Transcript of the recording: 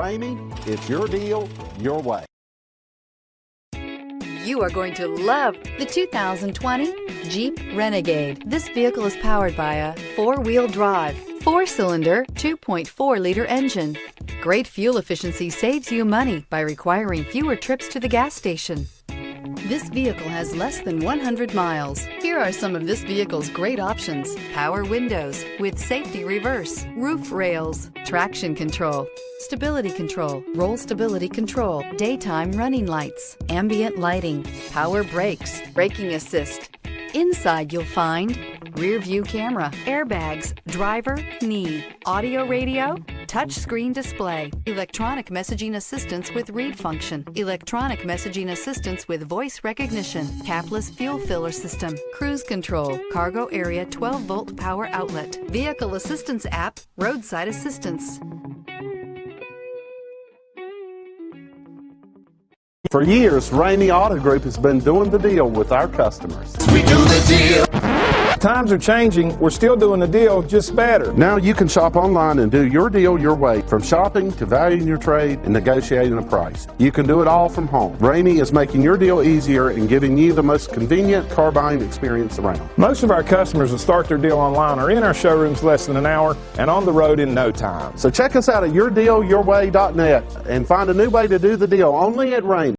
Ramey, it's your deal, your way. You are going to love the 2020 Jeep Renegade. This vehicle is powered by a four-wheel drive, four-cylinder, 2.4-liter engine. Great fuel efficiency saves you money by requiring fewer trips to the gas station. This vehicle has less than 100 miles. Here are some of this vehicle's great options: power windows with safety reverse, roof rails, traction control, stability control, roll stability control, daytime running lights, ambient lighting, power brakes, braking assist. Inside you'll find rear view camera, airbags, driver, knee, audio radio, touchscreen display, electronic messaging assistance with read function, electronic messaging assistance with voice recognition, capless fuel filler system, cruise control, cargo area 12-volt power outlet, vehicle assistance app, roadside assistance. For years, Ramey Auto Group has been doing the deal with our customers. We do the deal. Times are changing. We're still doing the deal, just better. Now you can shop online and do your deal your way, from shopping to valuing your trade and negotiating a price. You can do it all from home. Ramey is making your deal easier and giving you the most convenient car buying experience around. Most of our customers that start their deal online are in our showrooms less than an hour and on the road in no time. So check us out at yourdealyourway.net and find a new way to do the deal only at Ramey.